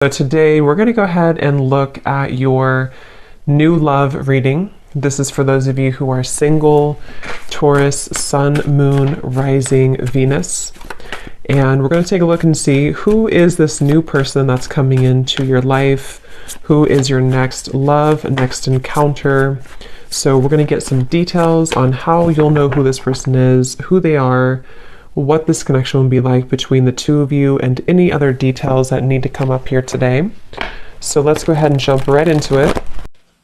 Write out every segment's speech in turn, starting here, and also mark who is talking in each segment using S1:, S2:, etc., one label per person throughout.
S1: So today we're going to go ahead and look at your new love reading. This is for those of you who are single, Taurus, Sun, Moon, Rising, Venus. And we're going to take a look and see who is this new person that's coming into your life, who is your next love, next encounter. So we're going to get some details on how you'll know who this person is, who they are, what this connection will be like between the two of you, and any other details that need to come up here today. So let's go ahead and jump right into it.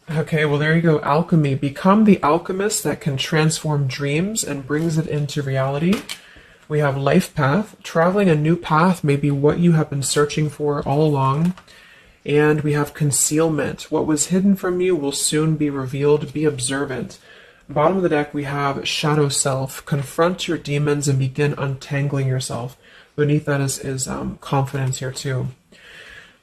S1: Okay, well there you go, alchemy. Become the alchemist that can transform dreams and brings it into reality. We have life path. Traveling a new path may be what you have been searching for all along. And we have concealment. What was hidden from you will soon be revealed. Be observant. Bottom of the deck, we have shadow self. Confront your demons and begin untangling yourself. Beneath that is confidence here too.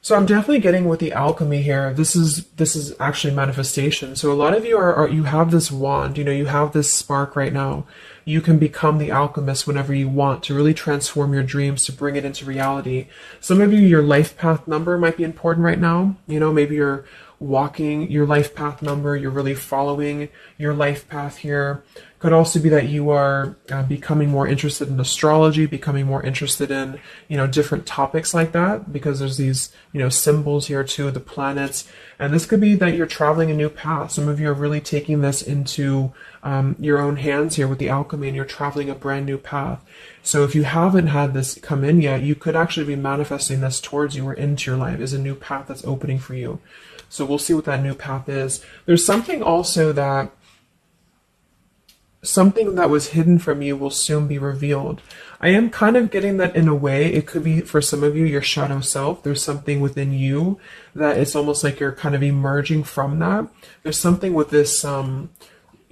S1: So I'm definitely getting with the alchemy here. This is actually manifestation. So a lot of you you have this wand, you have this spark right now. You can become the alchemist whenever you want to really transform your dreams, to bring it into reality. Some of you, your life path number might be important right now. Maybe you're walking your life path number, you're really following your life path here. Could also be that you are becoming more interested in astrology, becoming more interested in, different topics like that, because there's these, symbols here too, the planets. And this could be that you're traveling a new path. Some of you are really taking this into your own hands here with the alchemy, and you're traveling a brand new path. So if you haven't had this come in yet, you could actually be manifesting this towards you or into your life as a new path that's opening for you. So we'll see what that new path is. There's something also that something that was hidden from you will soon be revealed. I am kind of getting that in a way. It could be for some of you, your shadow self. There's something within you that it's almost like you're kind of emerging from that. There's something with this,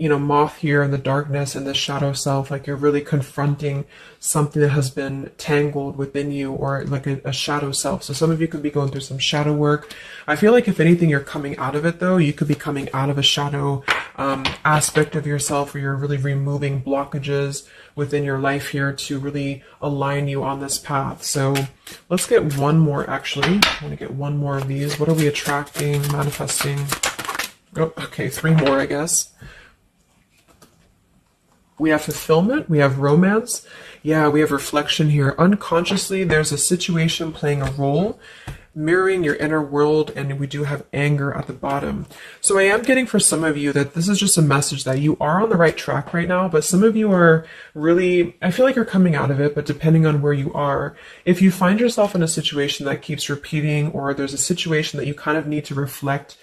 S1: moth here in the darkness and the shadow self, like you're really confronting something that has been tangled within you, or like a shadow self. So some of you could be going through some shadow work. I feel like if anything, you're coming out of it though. You could be coming out of a shadow aspect of yourself, where you're really removing blockages within your life here to really align you on this path. So let's get one more actually. I want to get one more of these. What are we attracting, manifesting? Oh, okay, 3 more, I guess. We have fulfillment, we have romance, we have reflection here. Unconsciously, there's a situation playing a role, mirroring your inner world, and we do have anger at the bottom. So I am getting for some of you that this is just a message that you are on the right track right now, but some of you are really, I feel like you're coming out of it, but depending on where you are, if you find yourself in a situation that keeps repeating, or there's a situation that you kind of need to reflect,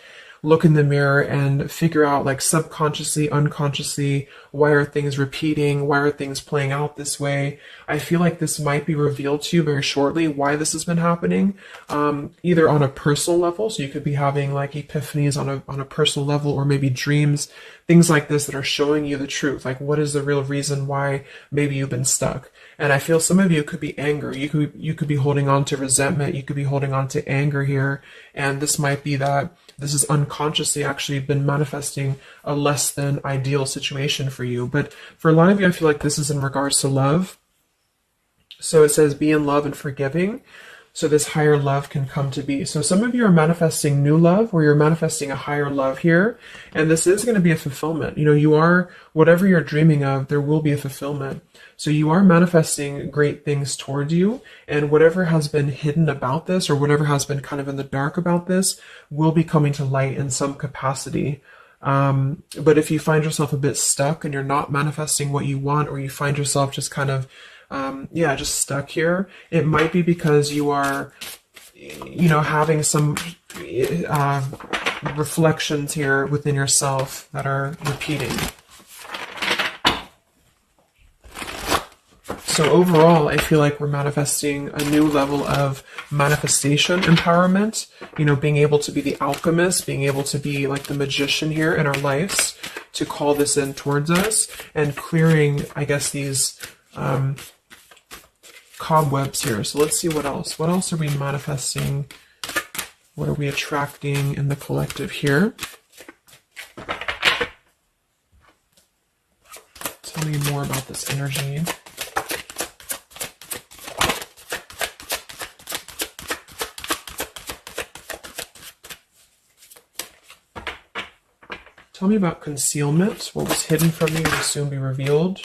S1: look in the mirror and figure out, like, subconsciously, unconsciously, why are things repeating? Why are things playing out this way? I feel like this might be revealed to you very shortly, why this has been happening, either on a personal level. So you could be having like epiphanies on a personal level, or maybe dreams, things like this that are showing you the truth. Like, what is the real reason why maybe you've been stuck? And I feel some of you could be anger. You could be holding on to resentment. You could be holding on to anger here. And this might be that this is unconsciously actually been manifesting a less than ideal situation for you. But for a lot of you, I feel like this is in regards to love. So it says, be in love and forgiving, so this higher love can come to be. So some of you are manifesting new love, or you're manifesting a higher love here. And this is going to be a fulfillment. You are, whatever you're dreaming of, there will be a fulfillment. So you are manifesting great things towards you, and whatever has been hidden about this, or whatever has been kind of in the dark about this, will be coming to light in some capacity. But if you find yourself a bit stuck and you're not manifesting what you want, or you find yourself just kind of, just stuck here, it might be because you are, having some reflections here within yourself that are repeating. So overall, I feel like we're manifesting a new level of manifestation empowerment, being able to be the alchemist, being able to be like the magician here in our lives, to call this in towards us, and clearing, I guess, these cobwebs here. So let's see what else. What else are we manifesting? What are we attracting in the collective here? Tell me more about this energy. Tell me about concealment. What was hidden from you will soon be revealed.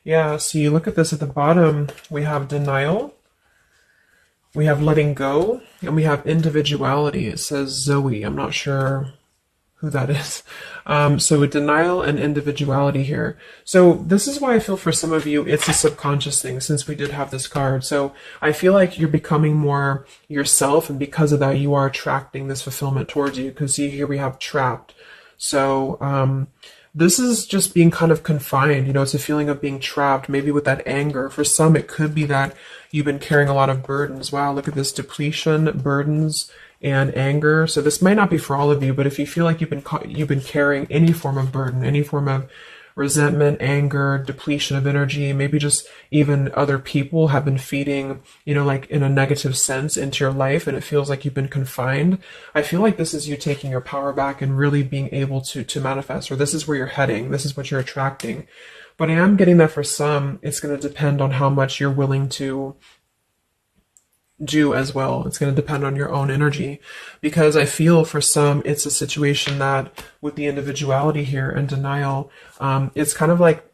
S1: Yeah, so you look at this at the bottom, we have denial, we have letting go, and we have individuality. It says Zoe. I'm not sure who that is. So denial and individuality here. So this is why I feel for some of you, it's a subconscious thing, since we did have this card. So I feel like you're becoming more yourself, and because of that, you are attracting this fulfillment towards you. Because see, here we have trapped. So this is just being kind of confined. You know, it's a feeling of being trapped, maybe with that anger. For some, it could be that you've been carrying a lot of burdens. Wow, look at this: depletion, burdens, and anger. So this might not be for all of you, but if you feel like you've been carrying any form of burden, any form of resentment, anger, depletion of energy, maybe just even other people have been feeding, you know, like in a negative sense into your life, and it feels like you've been confined. I feel like this is you taking your power back and really being able to manifest, or this is where you're heading. This is what you're attracting. But I am getting that for some, it's going to depend on how much you're willing to do as well. It's going to depend on your own energy, because I feel for some it's a situation that with the individuality here and denial, it's kind of like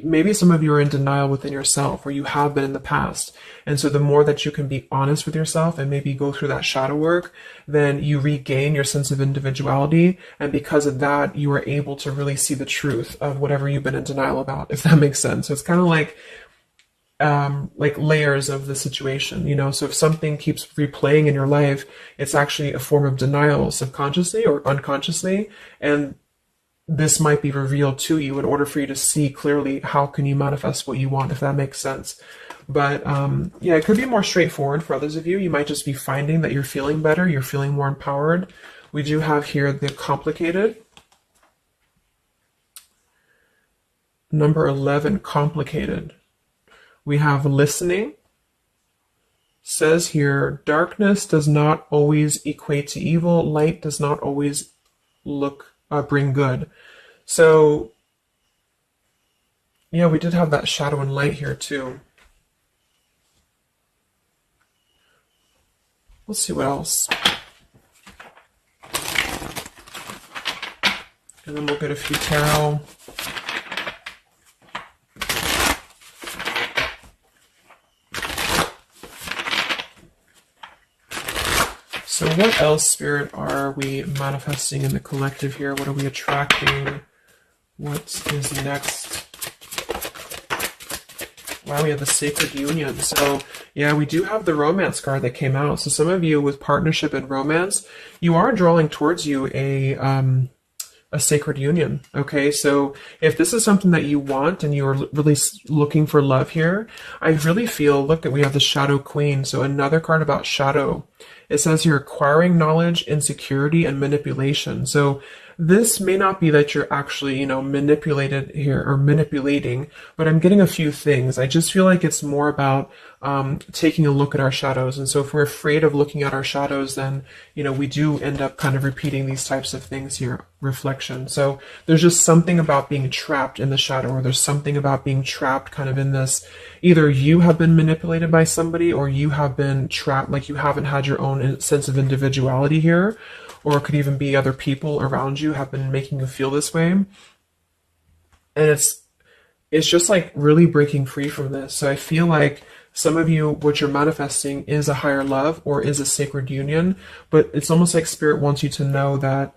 S1: maybe some of you are in denial within yourself, or you have been in the past. And so the more that you can be honest with yourself and maybe go through that shadow work, then you regain your sense of individuality, and because of that you are able to really see the truth of whatever you've been in denial about, if that makes sense. So it's kind of like layers of the situation, you know. So if something keeps replaying in your life, it's actually a form of denial, subconsciously or unconsciously, and this might be revealed to you in order for you to see clearly how can you manifest what you want, if that makes sense. But yeah, it could be more straightforward for others of you. You might just be finding that you're feeling better, you're feeling more empowered. We do have here the complicated. Number 11, complicated. We have listening. Says here, darkness does not always equate to evil. Light does not always bring good. So, yeah, we did have that shadow and light here too. Let's see what else. And then we'll get a few tarot. So what else, Spirit, are we manifesting in the collective here? What are we attracting? What is next? Wow, we have the Sacred Union. So yeah, we do have the romance card that came out. So some of you with partnership and romance, you are drawing towards you a sacred union. Okay, so if this is something that you want and you're really looking for love here, I really feel, look, that we have the Shadow Queen. So another card about shadow. It says you're acquiring knowledge, insecurity, and manipulation. So this may not be that you're actually, you know, manipulated here or manipulating, but I'm getting a few things. I just feel like it's more about taking a look at our shadows. And so if we're afraid of looking at our shadows, then, you know, we do end up kind of repeating these types of things here, reflection. So there's just something about being trapped in the shadow, or there's something about being trapped kind of in this, either you have been manipulated by somebody, or you have been trapped, like you haven't had your own sense of individuality here, or it could even be other people around you have been making you feel this way. And it's just like really breaking free from this. So I feel like some of you, what you're manifesting is a higher love or is a sacred union, but it's almost like Spirit wants you to know that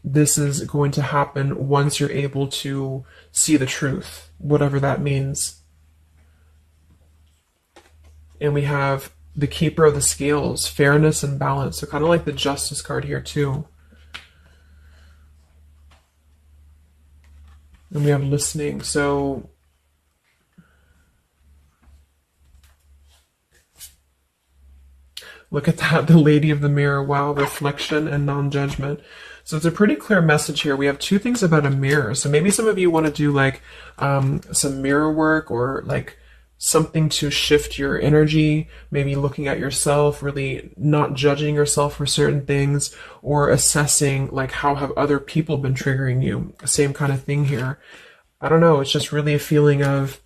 S1: this is going to happen once you're able to see the truth, whatever that means. And we have the Keeper of the Scales, fairness and balance. So kind of like the Justice card here too. And we have listening. So look at that, the Lady of the Mirror. Wow, reflection and non-judgment. So it's a pretty clear message here. We have two things about a mirror. So maybe some of you want to do like some mirror work, or like something to shift your energy, maybe looking at yourself, really not judging yourself for certain things, or assessing like how have other people been triggering you. Same kind of thing here. I don't know, it's just really a feeling of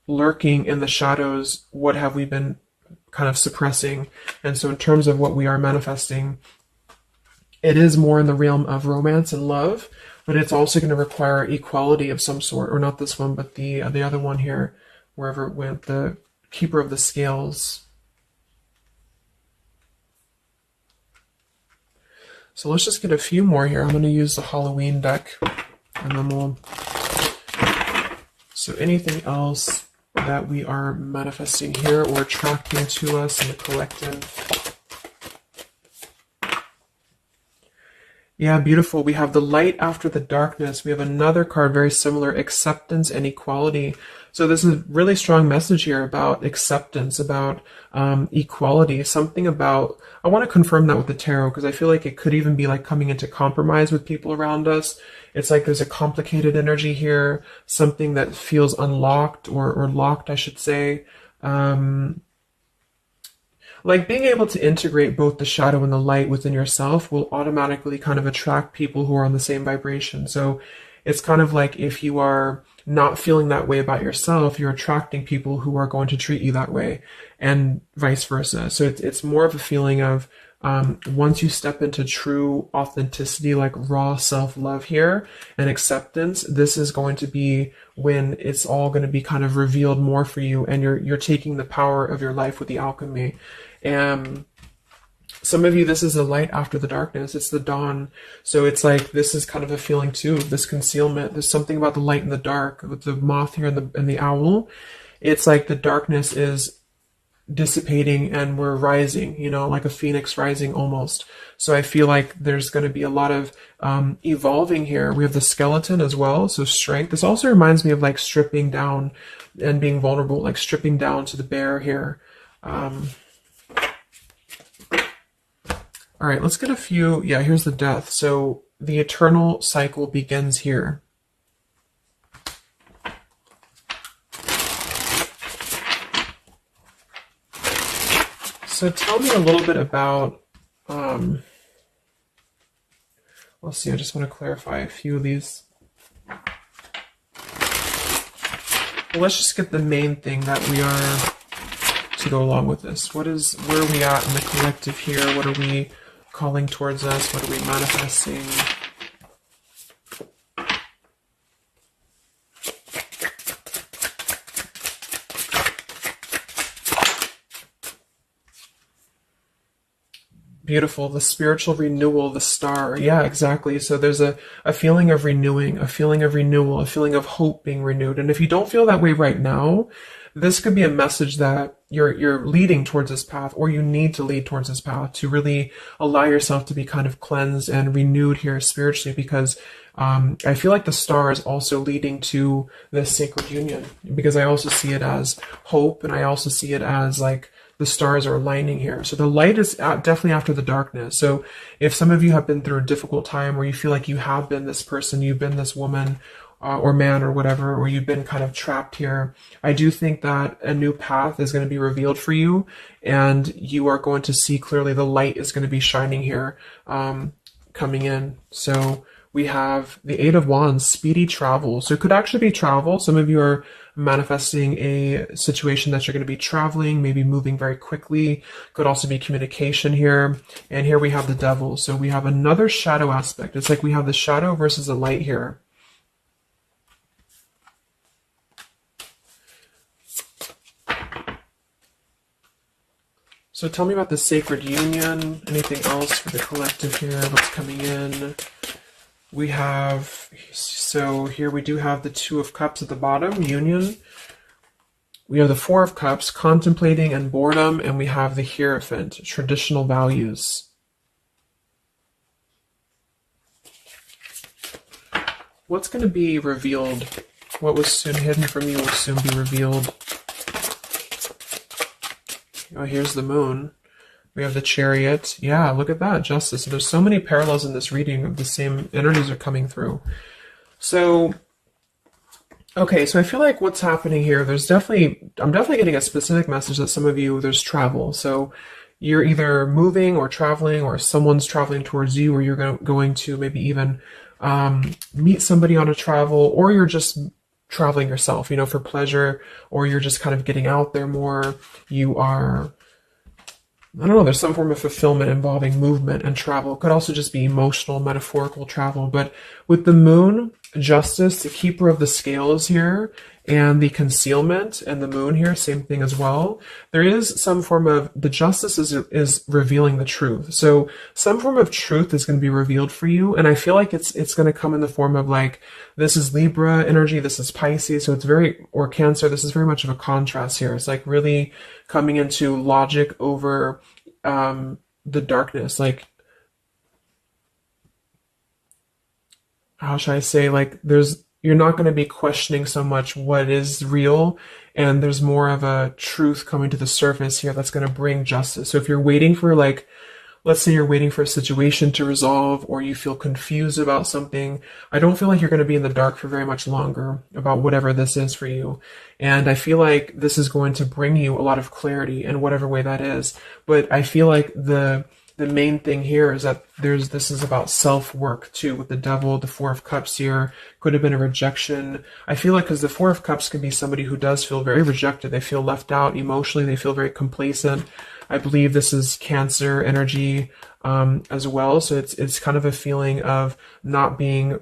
S1: lurking in the shadows. What have we been kind of suppressing. And so in terms of what we are manifesting, it is more in the realm of romance and love, but it's also going to require equality of some sort, or not this one, but the other one here, wherever it went, the Keeper of the Scales. So let's just get a few more here. I'm going to use the Halloween deck, and then we'll... So anything else that we are manifesting here or attracting to us in the collective? Yeah, beautiful. We have the light after the darkness. We have another card very similar, acceptance and equality. So this is a really strong message here about acceptance, about equality, something about, I want to confirm that with the tarot, because I feel like it could even be like coming into compromise with people around us. It's like there's a complicated energy here, something that feels unlocked or locked, I should say. Like being able to integrate both the shadow and the light within yourself will automatically kind of attract people who are on the same vibration. So it's kind of like if you are not feeling that way about yourself, you're attracting people who are going to treat you that way, and vice versa. So it's more of a feeling of once you step into true authenticity, like raw self-love here and acceptance, this is going to be when it's all going to be kind of revealed more for you, and you're taking the power of your life with the alchemy. And some of you, this is the light after the darkness. It's the dawn. So it's like, this is kind of a feeling too, this concealment. There's something about the light and the dark with the moth here and the owl. It's like the darkness is dissipating and we're rising, you know, like a phoenix rising almost. So I feel like there's going to be a lot of evolving here. We have the skeleton as well. So strength. This also reminds me of like stripping down and being vulnerable, like stripping down to the bare here. All right, let's get a few. Yeah, here's the death. So the eternal cycle begins here. So tell me a little bit about, let's see, I just want to clarify a few of these. Well, let's just get the main thing that we are to go along with this. Where are we at in the collective here? What are we calling towards us? What are we manifesting? Beautiful. The spiritual renewal, the star. Yeah, exactly. So there's a feeling of renewing, a feeling of renewal, a feeling of hope being renewed. And if you don't feel that way right now, this could be a message that you're leading towards this path, or you need to lead towards this path to really allow yourself to be kind of cleansed and renewed here spiritually, because I feel like the star is also leading to this sacred union, because I also see it as hope, and I also see it as like the stars are aligning here. So the light is definitely after the darkness. So if some of you have been through a difficult time where you feel like you have been this person, you've been this woman, or man or whatever, or you've been kind of trapped here, I do think that a new path is going to be revealed for you, and you are going to see clearly the light is going to be shining here, coming in. So we have the Eight of Wands, speedy travel. So it could actually be travel. Some of you are manifesting a situation that you're going to be traveling, maybe moving very quickly. Could also be communication here. And here we have the Devil. So we have another shadow aspect. It's like we have the shadow versus the light here. So tell me about the sacred union. Anything else for the collective here? What's coming in? We have, so here we do have the Two of Cups at the bottom, union. We have the Four of Cups, contemplating and boredom, and we have the Hierophant, traditional values. What's going to be revealed? What was soon hidden from you will soon be revealed. Oh, here's the Moon. We have the Chariot. Yeah, look at that, Justice. So there's so many parallels in this reading of the same energies are coming through. So, okay, so I feel like what's happening here, I'm definitely getting a specific message that some of you, there's travel. So you're either moving or traveling, or someone's traveling towards you, or you're going to maybe even meet somebody on a travel, or you're just traveling yourself, you know, for pleasure, or you're just kind of getting out there more. You are I don't know, there's some form of fulfillment involving movement and travel. It could also just be emotional, metaphorical travel. But with the moon, justice, the keeper of the scales here, and the concealment and the moon here, same thing as well. There is some form of, the justice is revealing the truth. So some form of truth is going to be revealed for you. And I feel like it's going to come in the form of like, this is Libra energy, this is Pisces. So it's very, or Cancer, this is very much of a contrast here. It's like really coming into logic over the darkness. Like, how should I say, like you're not going to be questioning so much what is real, and there's more of a truth coming to the surface here that's going to bring justice. So if you're waiting for, like, let's say you're waiting for a situation to resolve, or you feel confused about something, I don't feel like you're going to be in the dark for very much longer about whatever this is for you. And I feel like this is going to bring you a lot of clarity in whatever way that is. But I feel like the main thing here is that this is about self-work too, with the Devil, the Four of Cups here. Could have been a rejection. I feel like, because the Four of Cups can be somebody who does feel very rejected. They feel left out emotionally. They feel very complacent. I believe this is Cancer energy as well. So it's kind of a feeling of not being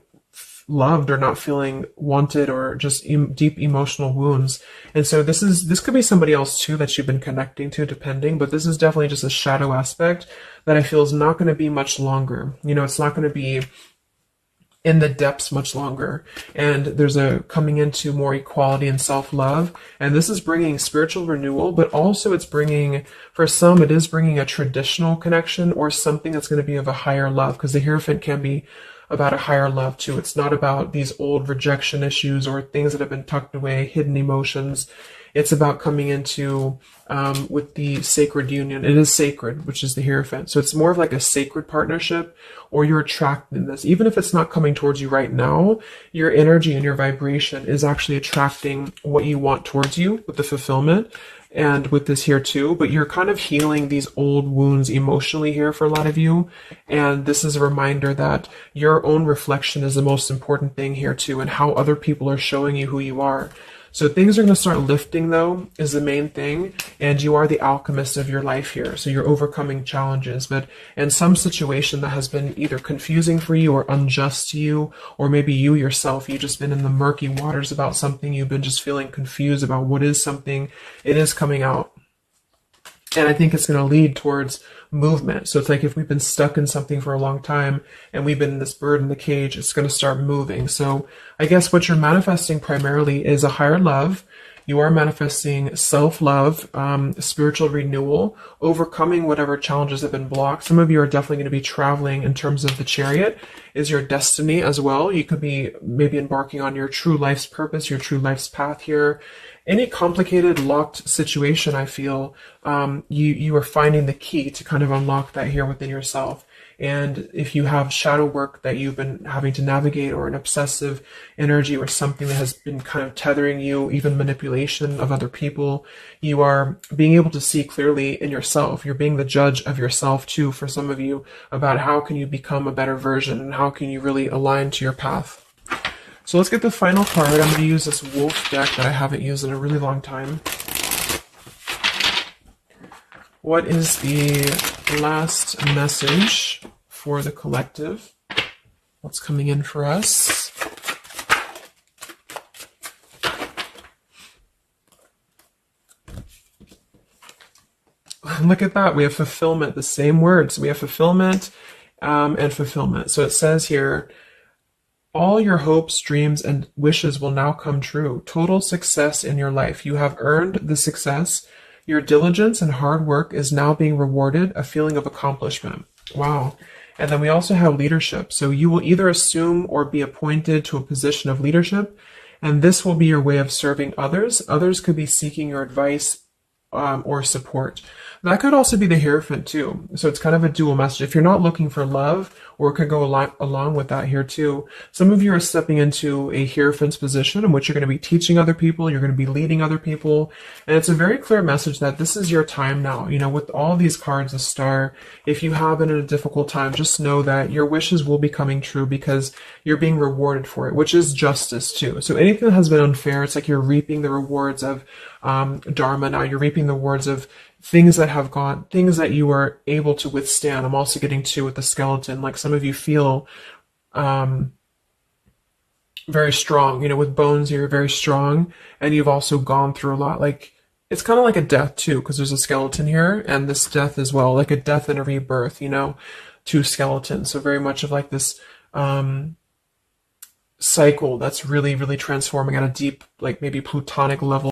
S1: loved, or not feeling wanted, or just deep emotional wounds. And so this could be somebody else too that you've been connecting to, depending, but this is definitely just a shadow aspect that I feel is not going to be much longer. You know, it's not going to be in the depths much longer. And there's a coming into more equality and self-love. And this is bringing spiritual renewal, but also it's bringing, for some, it is bringing a traditional connection, or something that's going to be of a higher love, because the Hierophant can be about a higher love too. It's not about these old rejection issues or things that have been tucked away, hidden emotions. It's about coming into with the sacred union. It is sacred, which is the Hierophant. So it's more of like a sacred partnership, or you're attracting this. Even if it's not coming towards you right now, your energy and your vibration is actually attracting what you want towards you with the fulfillment. And with this here too, but you're kind of healing these old wounds emotionally here for a lot of you. And this is a reminder that your own reflection is the most important thing here too, and how other people are showing you who you are. So things are going to start lifting, though, is the main thing. And you are the alchemist of your life here. So you're overcoming challenges. But in some situation that has been either confusing for you or unjust to you, or maybe you yourself, you've just been in the murky waters about something, you've been just feeling confused about what is something, it is coming out. And I think it's going to lead towards movement. So it's like, if we've been stuck in something for a long time and we've been in this bird in the cage, it's going to start moving. So I guess what you're manifesting primarily is a higher love. You are manifesting self-love, spiritual renewal, overcoming whatever challenges have been blocked. Some of you are definitely going to be traveling in terms of the Chariot is your destiny as well. You could be maybe embarking on your true life's purpose, your true life's path here. Any complicated, locked situation, I feel, you are finding the key to kind of unlock that here within yourself. And if you have shadow work that you've been having to navigate, or an obsessive energy, or something that has been kind of tethering you, even manipulation of other people, you are being able to see clearly in yourself. You're being the judge of yourself too, for some of you, about how can you become a better version, and how can you really align to your path. So let's get the final card. I'm going to use this wolf deck that I haven't used in a really long time. What is the last message for the collective? What's coming in for us? Look at that. We have fulfillment, the same words. We have fulfillment and fulfillment. So it says here, all your hopes, dreams, and wishes will now come true. Total success in your life. You have earned the success. Your diligence and hard work is now being rewarded, a feeling of accomplishment. Wow. And then we also have leadership. So you will either assume or be appointed to a position of leadership, and this will be your way of serving others. Others could be seeking your advice or support. That could also be the Hierophant too. So it's kind of a dual message. If you're not looking for love, or it could go along with that here too. Some of you are stepping into a Hierophant's position in which you're going to be teaching other people, you're going to be leading other people. And it's a very clear message that this is your time now. You know, with all these cards, the Star, if you have been in a difficult time, just know that your wishes will be coming true, because you're being rewarded for it, which is justice too. So anything that has been unfair, it's like you're reaping the rewards of Dharma now. You're reaping the rewards of things that you are able to withstand. I'm also getting to with the skeleton, like some of you feel very strong, with bones, you're very strong, and you've also gone through a lot. Like, it's kind of like a death too, because there's a skeleton here, and this death as well, like a death and a rebirth, two skeletons. So very much of like this cycle that's really, really transforming at a deep, like maybe plutonic level.